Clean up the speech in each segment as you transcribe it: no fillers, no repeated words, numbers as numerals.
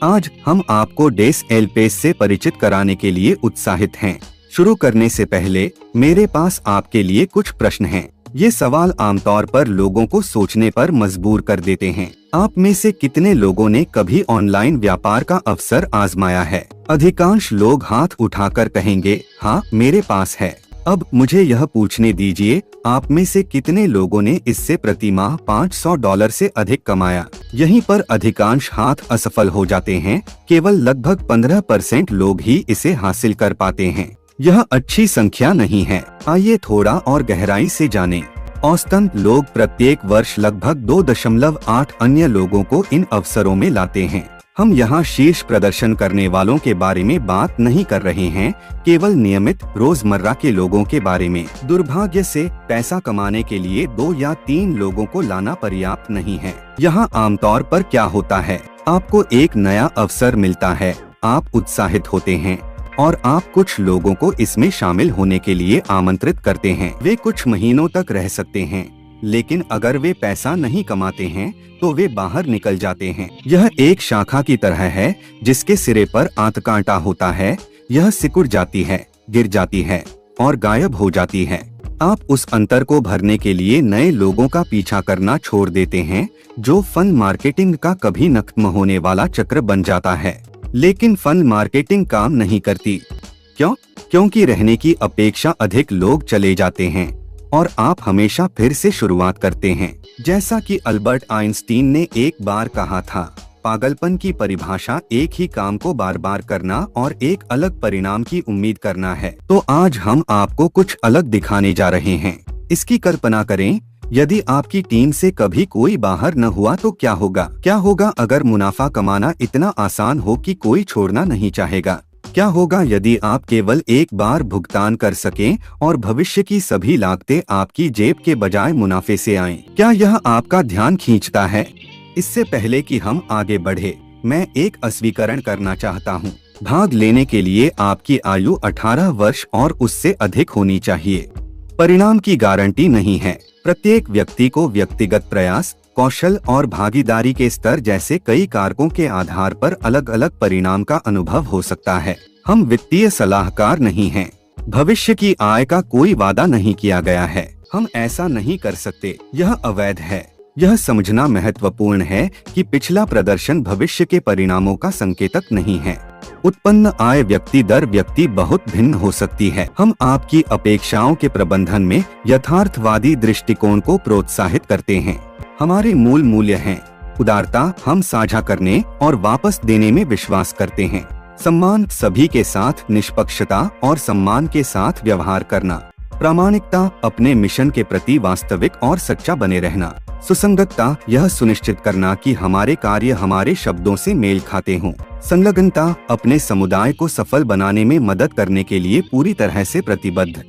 आज हम आपको डेस एल पेस से परिचित कराने के लिए उत्साहित हैं। शुरू करने से पहले मेरे पास आपके लिए कुछ प्रश्न हैं। ये सवाल आमतौर पर लोगों को सोचने पर मजबूर कर देते हैं। आप में से कितने लोगों ने कभी ऑनलाइन व्यापार का अवसर आजमाया है? अधिकांश लोग हाथ उठाकर कहेंगे, हाँ मेरे पास है। अब मुझे यह पूछने दीजिए, आप में से कितने लोगों ने इससे प्रति माह $500 से अधिक कमाया? यहीं पर अधिकांश हाथ असफल हो जाते हैं। केवल लगभग 15% लोग ही इसे हासिल कर पाते हैं। यह अच्छी संख्या नहीं है। आइए थोड़ा और गहराई से जानें। औसतन लोग प्रत्येक वर्ष लगभग 2.8 अन्य लोगों को इन अवसरों में लाते हैं। हम यहाँ शीर्ष प्रदर्शन करने वालों के बारे में बात नहीं कर रहे हैं, केवल नियमित रोजमर्रा के लोगों के बारे में। दुर्भाग्य से पैसा कमाने के लिए 2 या 3 लोगों को लाना पर्याप्त नहीं है। यहाँ आमतौर पर क्या होता है, आपको एक नया अवसर मिलता है, आप उत्साहित होते हैं और आप कुछ लोगों को इसमें शामिल होने के लिए आमंत्रित करते हैं। वे कुछ महीनों तक रह सकते हैं, लेकिन अगर वे पैसा नहीं कमाते हैं तो वे बाहर निकल जाते हैं। यह एक शाखा की तरह है जिसके सिरे पर आंतकांटा होता है। यह सिकुड़ जाती है, गिर जाती है और गायब हो जाती है। आप उस अंतर को भरने के लिए नए लोगों का पीछा करना छोड़ देते हैं, जो फंड मार्केटिंग का कभी न खत्म होने वाला चक्र बन जाता है। लेकिन फंड मार्केटिंग काम नहीं करती। क्यों? क्योंकि रहने की अपेक्षा अधिक लोग चले जाते हैं और आप हमेशा फिर से शुरुआत करते हैं। जैसा कि अल्बर्ट आइंस्टीन ने एक बार कहा था, पागलपन की परिभाषा एक ही काम को बार बार करना और एक अलग परिणाम की उम्मीद करना है। तो आज हम आपको कुछ अलग दिखाने जा रहे हैं। इसकी कल्पना करें, यदि आपकी टीम से कभी कोई बाहर न हुआ तो क्या होगा? क्या होगा अगर मुनाफा कमाना इतना आसान हो कि कोई छोड़ना नहीं चाहेगा? क्या होगा यदि आप केवल एक बार भुगतान कर सकें और भविष्य की सभी लागतें आपकी जेब के बजाय मुनाफे से आएं? क्या यह आपका ध्यान खींचता है? इससे पहले कि हम आगे बढ़े, मैं एक स्वीकरण करना चाहता हूँ। भाग लेने के लिए आपकी आयु 18 वर्ष और उससे अधिक होनी चाहिए। परिणाम की गारंटी नहीं है। प्रत्येक व्यक्ति को व्यक्तिगत प्रयास, कौशल और भागीदारी के स्तर जैसे कई कारकों के आधार पर अलग अलग परिणाम का अनुभव हो सकता है। हम वित्तीय सलाहकार नहीं हैं। भविष्य की आय का कोई वादा नहीं किया गया है। हम ऐसा नहीं कर सकते। यह अवैध है। यह समझना महत्वपूर्ण है कि पिछला प्रदर्शन भविष्य के परिणामों का संकेतक नहीं है। उत्पन्न आय व्यक्ति दर व्यक्ति बहुत भिन्न हो सकती है। हम आपकी अपेक्षाओं के प्रबंधन में यथार्थवादी दृष्टिकोण को प्रोत्साहित करते हैं। हमारे मूल मूल्य हैं उदारता, हम साझा करने और वापस देने में विश्वास करते हैं। सम्मान, सभी के साथ निष्पक्षता और सम्मान के साथ व्यवहार करना। प्रामाणिकता, अपने मिशन के प्रति वास्तविक और सच्चा बने रहना। सुसंगतता, यह सुनिश्चित करना कि हमारे कार्य हमारे शब्दों से मेल खाते हों। संलग्नता, अपने समुदाय को सफल बनाने में मदद करने के लिए पूरी तरह से प्रतिबद्ध।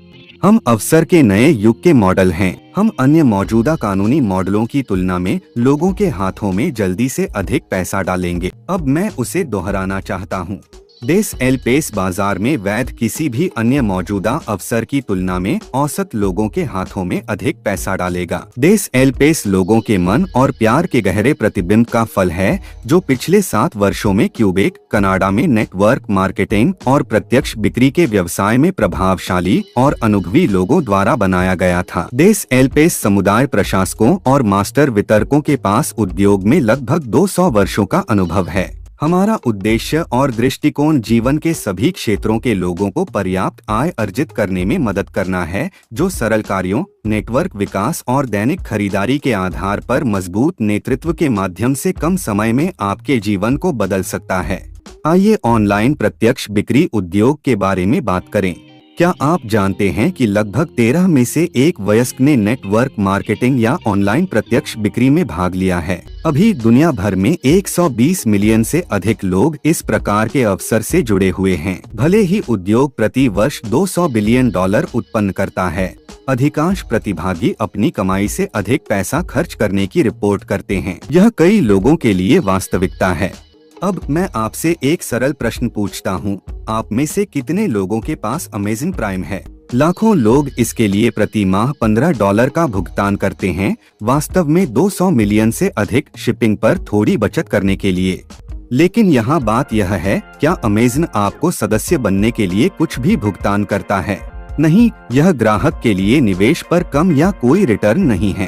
हम अवसर के नए युग के मॉडल हैं। हम अन्य मौजूदा कानूनी मॉडलों की तुलना में लोगों के हाथों में जल्दी से अधिक पैसा डालेंगे। अब मैं उसे दोहराना चाहता हूँ। डेस एल पेस बाजार में वैध किसी भी अन्य मौजूदा अवसर की तुलना में औसत लोगों के हाथों में अधिक पैसा डालेगा। डेस एल पेस लोगों के मन और प्यार के गहरे प्रतिबिंब का फल है, जो पिछले 7 वर्षों में क्यूबेक, कनाडा में नेटवर्क मार्केटिंग और प्रत्यक्ष बिक्री के व्यवसाय में प्रभावशाली और अनुभवी लोगों द्वारा बनाया गया था। डेस एल पेस समुदाय प्रशासकों और मास्टर वितरकों के पास उद्योग में लगभग 200 वर्षों का अनुभव है। हमारा उद्देश्य और दृष्टिकोण जीवन के सभी क्षेत्रों के लोगों को पर्याप्त आय अर्जित करने में मदद करना है, जो सरल कार्यों, नेटवर्क विकास और दैनिक खरीदारी के आधार पर मजबूत नेतृत्व के माध्यम से कम समय में आपके जीवन को बदल सकता है। आइए ऑनलाइन प्रत्यक्ष बिक्री उद्योग के बारे में बात करें। क्या आप जानते हैं कि लगभग 13 में से 1 वयस्क ने नेटवर्क मार्केटिंग या ऑनलाइन प्रत्यक्ष बिक्री में भाग लिया है? अभी दुनिया भर में 120 मिलियन से अधिक लोग इस प्रकार के अवसर से जुड़े हुए हैं। भले ही उद्योग प्रति वर्ष $200 बिलियन उत्पन्न करता है, अधिकांश प्रतिभागी अपनी कमाई से अधिक पैसा खर्च करने की रिपोर्ट करते हैं। यह कई लोगों के लिए वास्तविकता है। अब मैं आपसे एक सरल प्रश्न पूछता हूँ, आप में से कितने लोगों के पास अमेज़न प्राइम है? लाखों लोग इसके लिए प्रति माह $15 का भुगतान करते हैं, वास्तव में 200 मिलियन से अधिक शिपिंग पर थोड़ी बचत करने के लिए। लेकिन यहाँ बात यह है, क्या अमेज़न आपको सदस्य बनने के लिए कुछ भी भुगतान करता है? नहीं, यह ग्राहक के लिए निवेश पर कम या कोई रिटर्न नहीं है।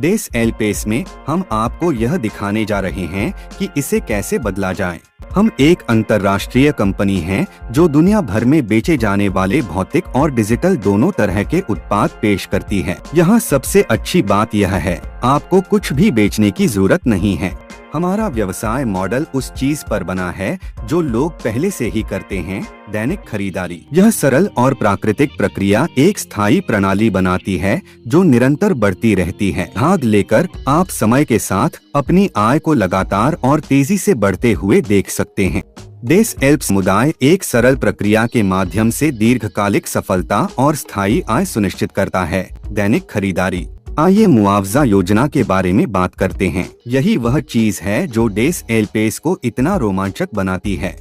डेस एल पेस में हम आपको यह दिखाने जा रहे हैं कि इसे कैसे बदला जाए। हम एक अंतर्राष्ट्रीय कंपनी हैं जो दुनिया भर में बेचे जाने वाले भौतिक और डिजिटल दोनों तरह के उत्पाद पेश करती है। यहाँ सबसे अच्छी बात यह है, आपको कुछ भी बेचने की जरूरत नहीं है। हमारा व्यवसाय मॉडल उस चीज पर बना है जो लोग पहले से ही करते हैं, दैनिक खरीदारी। यह सरल और प्राकृतिक प्रक्रिया एक स्थायी प्रणाली बनाती है जो निरंतर बढ़ती रहती है। भाग लेकर आप समय के साथ अपनी आय को लगातार और तेजी से बढ़ते हुए देख सकते हैं। डेस एल्प समुदाय एक सरल प्रक्रिया के माध्यम से दीर्घकालिक सफलता और स्थायी आय सुनिश्चित करता है। दैनिक खरीदारी। आइए मुआवजा योजना के बारे में बात करते हैं। यही वह चीज है जो डेस एल पेस को इतना रोमांचक बनाती है।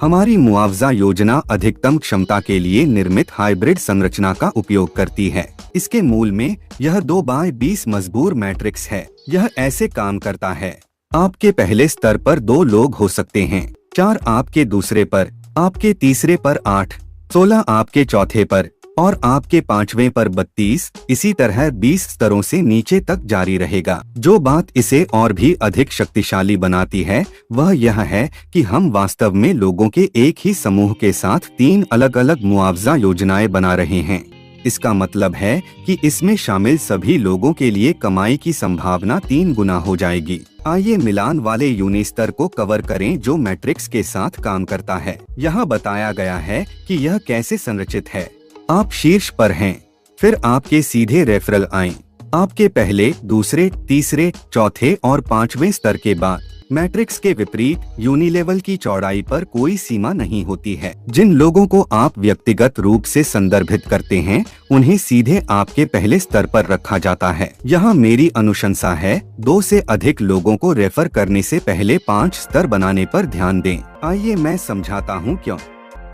हमारी मुआवजा योजना अधिकतम क्षमता के लिए निर्मित हाइब्रिड संरचना का उपयोग करती है। इसके मूल में यह 2x20 मजबूर मैट्रिक्स है। यह ऐसे काम करता है, आपके पहले स्तर पर 2 लोग हो सकते हैं, 4 आपके दूसरे पर, आपके तीसरे पर 8, 16 आपके चौथे पर और आपके 5वें पर 32, इसी तरह 20 स्तरों से नीचे तक जारी रहेगा। जो बात इसे और भी अधिक शक्तिशाली बनाती है वह यह है कि हम वास्तव में लोगों के एक ही समूह के साथ 3 अलग अलग मुआवजा योजनाएं बना रहे हैं। इसका मतलब है कि इसमें शामिल सभी लोगों के लिए कमाई की संभावना 3 गुना हो जाएगी। आइए मिलान वाले यूनिस्तर को कवर करें जो मैट्रिक्स के साथ काम करता है। यहाँ बताया गया है कि यह कैसे संरचित है। आप शीर्ष पर हैं, फिर आपके सीधे रेफरल आए, आपके पहले, दूसरे, तीसरे, चौथे और 5वें स्तर के बाद। मैट्रिक्स के विपरीत यूनिलेवल की चौड़ाई पर कोई सीमा नहीं होती है। जिन लोगों को आप व्यक्तिगत रूप से संदर्भित करते हैं उन्हें सीधे आपके पहले स्तर पर रखा जाता है। यहाँ मेरी अनुशंसा है, 2 से अधिक लोगों को रेफर करने से पहले 5 स्तर बनाने पर ध्यान दें। आइए मैं समझाता हूँ क्यों।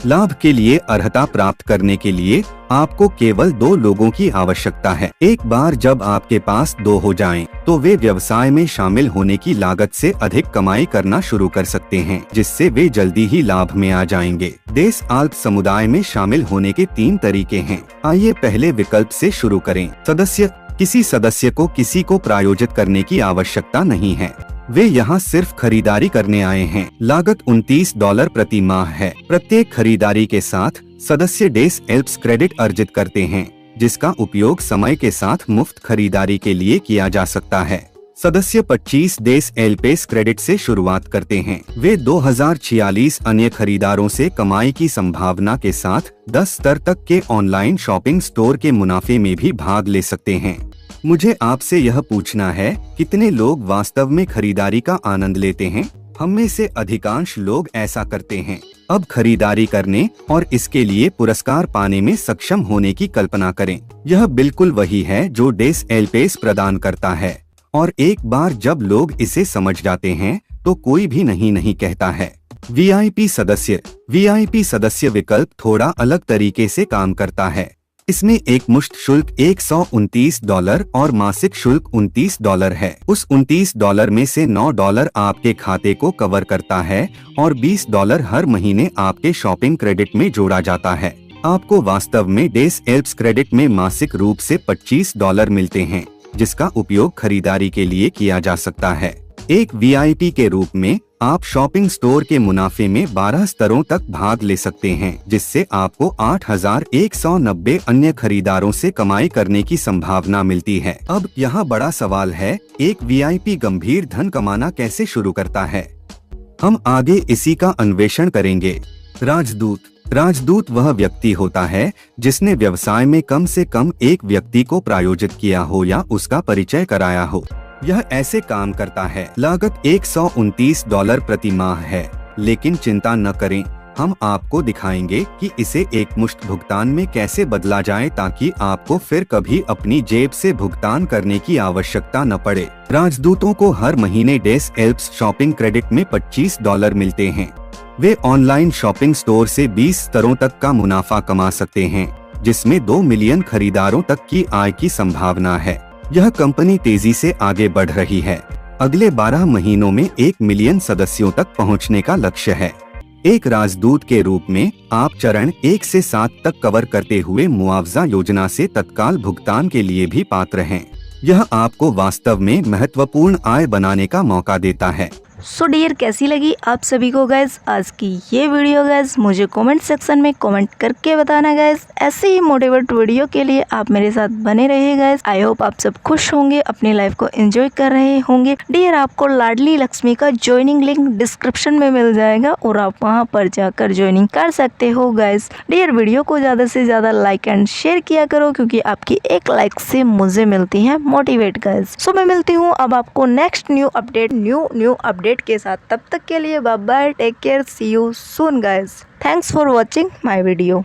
लाभ के लिए अर्हता प्राप्त करने के लिए आपको केवल 2 लोगों की आवश्यकता है। एक बार जब आपके पास 2 हो जाएं, तो वे व्यवसाय में शामिल होने की लागत से अधिक कमाई करना शुरू कर सकते हैं, जिससे वे जल्दी ही लाभ में आ जाएंगे। डेस एल्प समुदाय में शामिल होने के 3 तरीके हैं। आइए पहले विकल्प से शुरू करें। सदस्य। किसी सदस्य को किसी को प्रायोजित करने की आवश्यकता नहीं है, वे यहाँ सिर्फ खरीदारी करने आए हैं। लागत $29 प्रति माह है। प्रत्येक खरीदारी के साथ सदस्य डेस एल्प्स क्रेडिट अर्जित करते हैं, जिसका उपयोग समय के साथ मुफ्त खरीदारी के लिए किया जा सकता है। सदस्य 25 डेस एल्पेस क्रेडिट से शुरुआत करते हैं। वे 2046 अन्य खरीदारों से कमाई की संभावना के साथ 10 स्तर तक के ऑनलाइन शॉपिंग स्टोर के मुनाफे में भी भाग ले सकते हैं। मुझे आपसे यह पूछना है, कितने लोग वास्तव में खरीदारी का आनंद लेते हैं? हम में से अधिकांश लोग ऐसा करते हैं। अब खरीदारी करने और इसके लिए पुरस्कार पाने में सक्षम होने की कल्पना करें। यह बिल्कुल वही है जो डेस एल्पेस प्रदान करता है, और एक बार जब लोग इसे समझ जाते हैं तो कोई भी नहीं कहता है। वीआईपी सदस्य। वीआईपी सदस्य विकल्प थोड़ा अलग तरीके से काम करता है। इसमें एक मुश्त शुल्क $129 और मासिक शुल्क $29 है। उस $29 में से $9 आपके खाते को कवर करता है और $20 हर महीने आपके शॉपिंग क्रेडिट में जोड़ा जाता है। आपको वास्तव में डेस एल्प्स क्रेडिट में मासिक रूप से $25 मिलते हैं, जिसका उपयोग खरीदारी के लिए किया जा सकता है। एक वीआईपी के रूप में आप शॉपिंग स्टोर के मुनाफे में 12 स्तरों तक भाग ले सकते हैं, जिससे आपको 8,190 अन्य खरीदारों से कमाई करने की संभावना मिलती है। अब यहाँ बड़ा सवाल है, एक वीआईपी गंभीर धन कमाना कैसे शुरू करता है? हम आगे इसी का अन्वेषण करेंगे। राजदूत। राजदूत वह व्यक्ति होता है जिसने व्यवसाय में कम से कम एक व्यक्ति को प्रायोजित किया हो या उसका परिचय कराया हो। यह ऐसे काम करता है। लागत $129 प्रति माह है, लेकिन चिंता न करें, हम आपको दिखाएंगे कि इसे एक मुश्त भुगतान में कैसे बदला जाए ताकि आपको फिर कभी अपनी जेब से भुगतान करने की आवश्यकता न पड़े। राजदूतों को हर महीने डेस एल्प्स शॉपिंग क्रेडिट में $25 मिलते हैं। वे ऑनलाइन शॉपिंग स्टोर से 20 स्तरों तक का मुनाफा कमा सकते हैं, जिसमें 2 मिलियन खरीदारों तक की आय की संभावना है। यह कंपनी तेजी से आगे बढ़ रही है। अगले 12 महीनों में 1 मिलियन सदस्यों तक पहुंचने का लक्ष्य है। एक राजदूत के रूप में आप चरण 1 से 7 तक कवर करते हुए मुआवजा योजना से तत्काल भुगतान के लिए भी पात्र हैं। यह आपको वास्तव में महत्वपूर्ण आय बनाने का मौका देता है। सो डियर, कैसी लगी आप सभी को गाइज आज की ये वीडियो गाइज? मुझे कमेंट सेक्शन में कमेंट करके बताना गाइज। ऐसे ही मोटिवेट वीडियो के लिए आप मेरे साथ बने रहिए गाइज। आई होप आप सब खुश होंगे, अपनी लाइफ को एंजॉय कर रहे होंगे। डियर, आपको लाडली लक्ष्मी का ज्वाइनिंग लिंक डिस्क्रिप्शन में मिल जाएगा और आप वहां पर जाकर ज्वाइनिंग कर सकते हो गाइज। डियर, वीडियो को ज्यादा से ज्यादा लाइक एंड शेयर किया करो, क्योंकि आपकी एक लाइक से मुझे मिलती है मोटिवेट गाइज। सो मैं मिलती हूँ अब आपको नेक्स्ट न्यू अपडेट के साथ। तब तक के लिए bye bye, take care, see you soon guys. Thanks for watching my video.